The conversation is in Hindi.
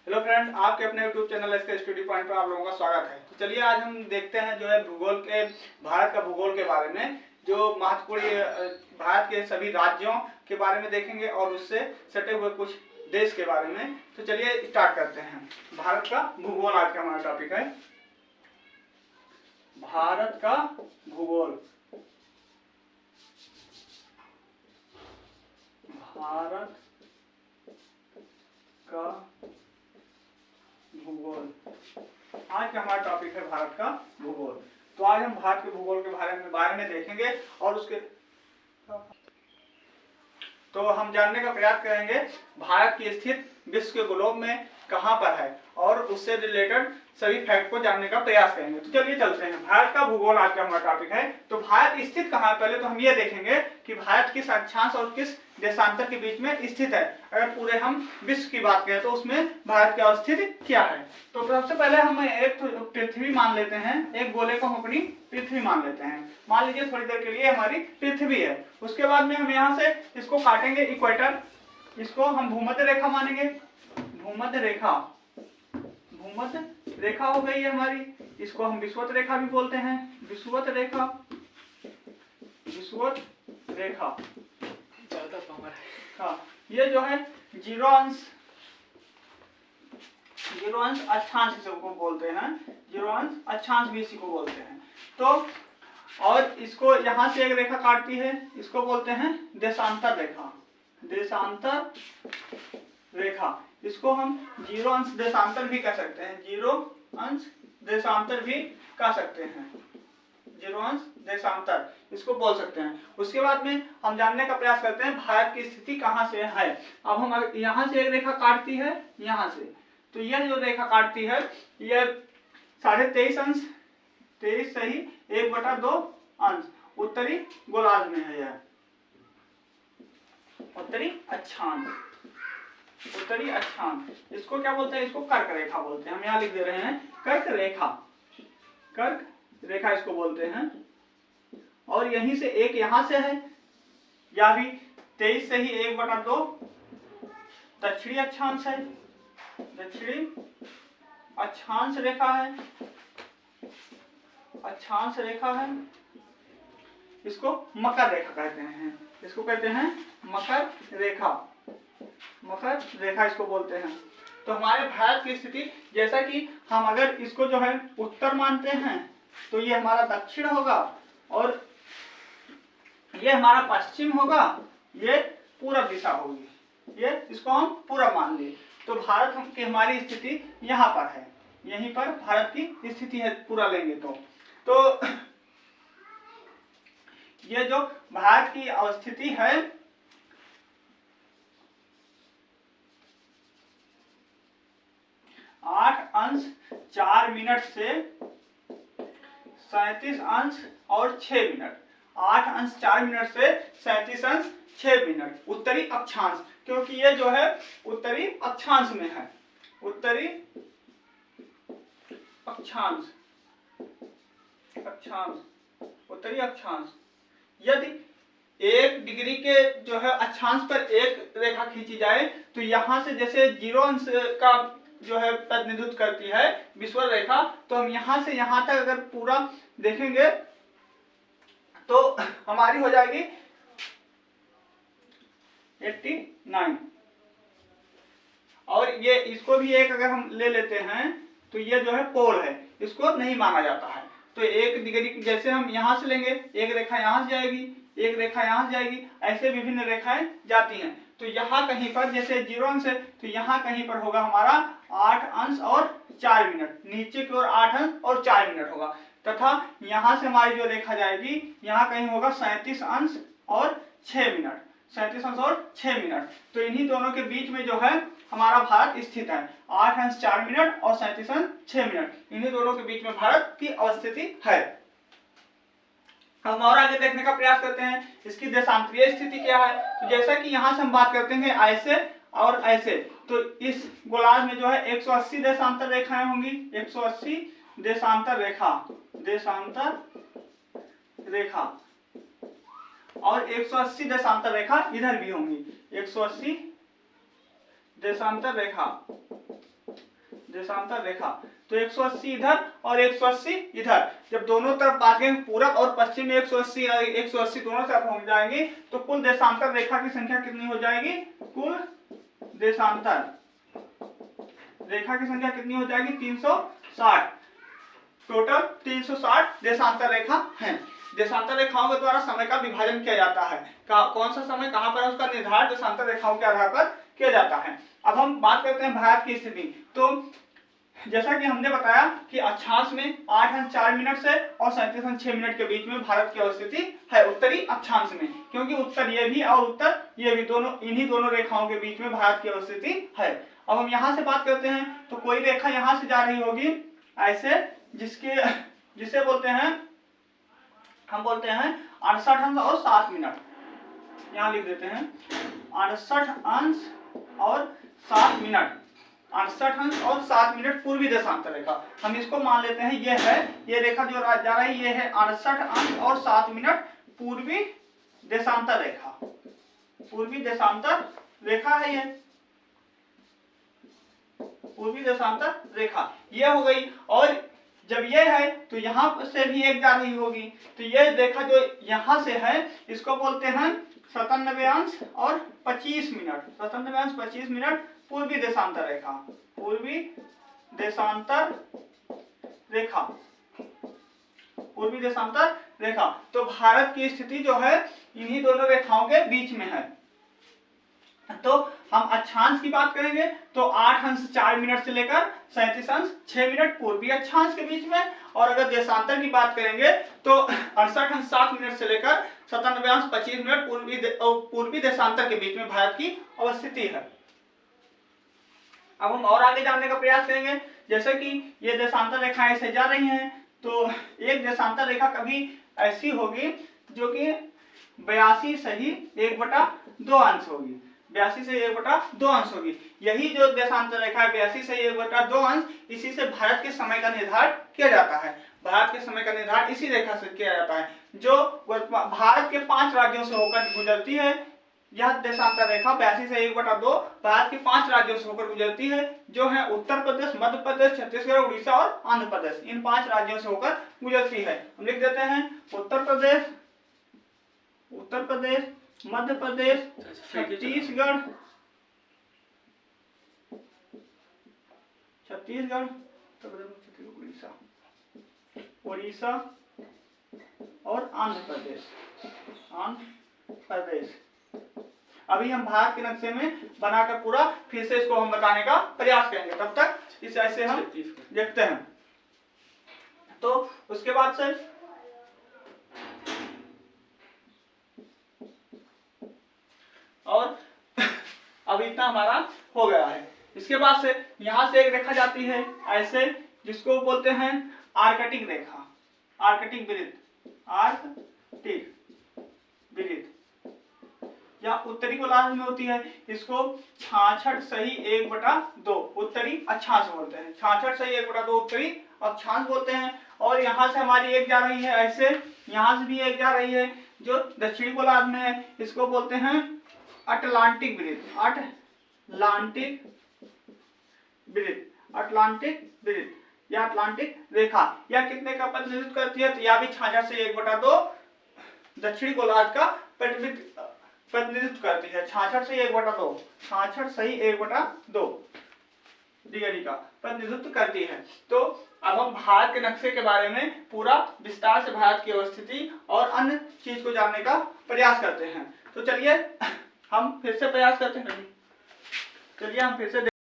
हेलो फ्रेंड, आपके अपने यूट्यूब चैनल इसके स्टडी पॉइंट पर आप लोगों का स्वागत है। तो चलिए आज हम देखते हैं जो है भूगोल के भारत का भूगोल के बारे में, जो महत्वपूर्ण भारत के सभी राज्यों के बारे में देखेंगे और उससे सटे हुए कुछ देश के बारे में। तो चलिए स्टार्ट करते हैं। भारत का भूगोल आज का हमारा टॉपिक है। भारत का भूगोल। भारत का भूगोल आज का हमारा टॉपिक है भारत का भूगोल। तो आज हम भारत के भूगोल के बारे में देखेंगे और उसके तो हम जानने का प्रयास करेंगे भारत की स्थिति विश्व के ग्लोब में कहां पर है और उससे रिलेटेड सभी फैक्ट को जानने का प्रयास करेंगे। तो चलिए चलते हैं। भारत का भूगोल आज का हमारा टॉपिक है। तो भारत स्थित कहां है, पहले तो हम ये देखेंगे कि भारत किस अक्षांश और किस देशांतर के बीच में स्थित है। अगर पूरे हम विश्व की बात करें तो उसमें भारत की अवस्थिति क्या है। तो सबसे पहले हम एक पृथ्वी मान लेते हैं, एक गोले को हम अपनी पृथ्वी मान लेते हैं। मान लीजिए थोड़ी देर के लिए हमारी पृथ्वी है। उसके बाद में हम यहाँ से इसको काटेंगे इक्वेटर, इसको हम भूमध्य रेखा मानेंगे। भूमध्य रेखा हो गई है हमारी। इसको हम विषुवत रेखा भी बोलते हैं। विषुवत रेखा ज्यादा पावर है। हाँ, ये जो है जीरो अंश अक्षांश इसी को बोलते हैं। जीरो अंश अक्षांश भी इसी को बोलते हैं। तो और इसको यहाँ से एक रेखा काटती है, इसको बोलते हैं देशांतर रेखा। देशांतर रेखा, इसको हम जीरो अंश देशांतर भी कह सकते हैं। जीरो अंश देशांतर भी कह सकते हैं। जीरो अंश देशांतर इसको बोल सकते हैं। उसके बाद में हम जानने का प्रयास करते हैं भारत की स्थिति कहां से है। अब हम यहाँ से एक रेखा काटती है, यहाँ से, तो यह जो रेखा काटती है यह 23.5 अंश, 23 सही 1/2 अंश उत्तरी गोलार्ध में है। यह उत्तरी अक्षांश इसको क्या बोलते हैं? इसको कर्क रेखा बोलते हैं। हम यहाँ लिख दे रहे हैं कर्क रेखा इसको बोलते हैं। और यहीं से एक यहाँ से है, या भी 23 से ही 1/2 दक्षिणी अक्षांश है। दक्षिणी अक्षांश रेखा है। इसको मकर रेखा कहते हैं। इसको कहते हैं मकर रेखा इसको बोलते हैं। तो हमारे भारत की स्थिति, जैसा कि हम अगर इसको जो है उत्तर मानते हैं तो ये हमारा दक्षिण होगा और ये हमारा पश्चिम होगा, ये पूरब दिशा होगी। ये इसको हम पूरब मान लिए। तो भारत की हमारी स्थिति यहाँ पर है, यहीं पर भारत की स्थिति है पूरा लेंगे तो ये जो भारत की अवस्थिति है 8 अंश 4 मिनट से 37 अंश और 6 मिनट। 8 अंश 4 मिनट से 37 अंश 6 मिनट उत्तरी अक्षांश, क्योंकि ये जो है उत्तरी अक्षांश में है। उत्तरी अक्षांश। यदि 1 डिग्री के जो है अक्षांश पर एक रेखा खींची जाए तो यहाँ से जैसे जीरो अंश का जो है प्रतिनिधित्व करती है विषुवत रेखा, तो हम यहाँ से यहाँ तक अगर पूरा देखेंगे तो हमारी हो जाएगी 89। और ये इसको भी एक अगर हम ले लेते हैं तो ये जो है पोल है, इसको नहीं माना जाता है। तो 1 डिग्री जैसे हम यहाँ से लेंगे, एक रेखा यहाँ से जाएगी, एक रेखा यहाँ से जाएगी, ऐसे विभिन्न रेखाएं जाती हैं। तो यहाँ कहीं पर जैसे जीरो अंश है तो यहाँ कहीं पर होगा हमारा 8 अंश और 4 मिनट, नीचे की ओर 8 अंश और 4 मिनट होगा। तथा यहाँ से हमारी जो रेखा जाएगी यहाँ कहीं होगा 37 अंश और 6 मिनट। 37 अंश और 6 मिनट। तो इन्हीं दोनों के बीच में जो है हमारा भारत स्थित है। 8 अंश 4 मिनट और 37 अंश 6 मिनट, इन्हीं दोनों के बीच में भारत की अवस्थिति है। हम और आगे देखने का प्रयास करते हैं इसकी देशांतरीय स्थिति क्या है। तो जैसा कि यहाँ से हम बात करते हैं ऐसे और ऐसे, तो इस गोलार्ध में जो है 180 देशांतर रेखाएं होंगी। 180 देशांतर रेखा और 180 देशांतर रेखा इधर भी होंगी। 180 देशांतर रेखा देशांतर रेखा। तो 180 इधर और 180 इधर, जब दोनों तरफ बांटेंगे पूरब और पश्चिम में 180 दोनों तरफ हो जाएंगे, तो कुल देशांतर रेखा की संख्या कितनी हो जाएगी? कुल देशांतर रेखा की संख्या कितनी हो जाएगी? 360। टोटल 360 देशांतर रेखा है। देशांतर रेखाओं के द्वारा समय का विभाजन किया जाता है। कौन सा समय कहां पर है उसका निर्धारण देशांतर रेखाओं के आधार पर किया जाता है। अब हम बात करते हैं भारत की स्थिति। तो जैसा कि हमने बताया कि अक्षांश में 8:04 से और 37:06 के बीच में भारत की अवस्थिति है, उत्तरी अक्षांश में, क्योंकि उत्तर ये भी और उत्तर ये भी दोनों, इन्हीं दोनों रेखाओं के बीच में भारत की अवस्थिति है। अब हम यहाँ से बात करते हैं, तो कोई रेखा यहाँ से जा रही होगी ऐसे, जिसे बोलते हैं, हम बोलते हैं 68 अंश और 7 मिनट। यहाँ लिख देते हैं 68 अंश और 7 मिनट, 68 अंश और 7 मिनट पूर्वी देशांतर रेखा। हम इसको मान लेते हैं ये है, ये रेखा जो जा रही है ये है 68 अंश और 7 मिनट पूर्वी देशांतर रेखा। पूर्वी देशांतर रेखा है ये, पूर्वी देशांतर रेखा ये हो गई। और जब ये है तो यहाँ से भी एक जा रही होगी, तो ये रेखा जो यहाँ से है इसको बोलते हैं 97 अंश और 25 मिनट। 97 अंश 25 मिनट पूर्वी देशांतर रेखा, पूर्वी देशांतर रेखा, पूर्वी देशांतर रेखा। तो भारत की स्थिति जो है इन्हीं दोनों रेखाओं के बीच में है। तो हम अक्षांश की बात करेंगे तो 8 अंश 4 मिनट से लेकर 37 अंश 6 मिनट पूर्वी अक्षांश के बीच में, और अगर देशांतर की बात करेंगे तो 68 अंश 7 मिनट से लेकर 97 अंश 25 मिनट पूर्वी देशांतर के बीच में भारत की अवस्थिति है। अब हम और आगे जानने का प्रयास करेंगे, जैसे कि ये देशांतर रेखाएं ऐसे जा रही हैं, तो एक देशांतर रेखा कभी ऐसी होगी जो कि 82 सही 1/2 अंश होगी, 82 से 1/2 अंश होगी। यही जो देशांतर रेखा है 82 से 1/2 अंश, इसी से भारत के समय का निर्धारण किया जाता है। भारत के समय का निर्धारण इसी रेखा से किया जाता है, जो भारत के 5 राज्यों से होकर गुजरती है। यह देशांतर रेखा 82 से 1/2 भारत के 5 राज्यों से होकर गुजरती है, जो है उत्तर प्रदेश, मध्य प्रदेश, छत्तीसगढ़, उड़ीसा और आंध्र प्रदेश। इन 5 राज्यों से होकर गुजरती है। हम लिख देते हैं उत्तर प्रदेश, मध्य प्रदेश, छत्तीसगढ़, उड़ीसा और आंध्र प्रदेश। अभी हम भारत के नक्शे में बनाकर पूरा फिर से इसको हम बताने का प्रयास करेंगे, तब तक इस ऐसे हम देखते हैं। तो उसके बाद से और अभी इतना हमारा हो गया है। इसके बाद से यहां से एक रेखा जाती है ऐसे, जिसको बोलते हैं आर्कटिक रेखा, आर्कटिक वृत्त, आर्कटिक वृत्त, या उत्तरी गोलार्ध में होती है। इसको 66 सही 1/2 उत्तरी अक्षांश बोलते हैं, 66 सही 1/2 उत्तरी अक्षांश बोलते हैं। और यहाँ से हमारी एक जा रही है ऐसे, यहाँ से भी एक जा रही है जो दक्षिणी गोलार्ध में है, इसको बोलते हैं अटलांटिक वृत्त, अटलांटिक वृत्त, अटलांटिक वृत्त या अटलांटिक रेखा। या कितने का प्रतिनिधित्व करती है? तो यह भी 66 से 1/2 दक्षिणी गोलार्ध का प्रतिनिधित्व करती है। 66 से 1/2, 66 सही 1/2 डिग्री का प्रतिनिधित्व करती है। तो अब हम भारत के नक्शे के बारे में पूरा विस्तार से भारत की अवस्थिति और अन्य चीज को जानने का प्रयास करते हैं। तो चलिए हम फिर से प्रयास करते हैं। चलिए हम फिर से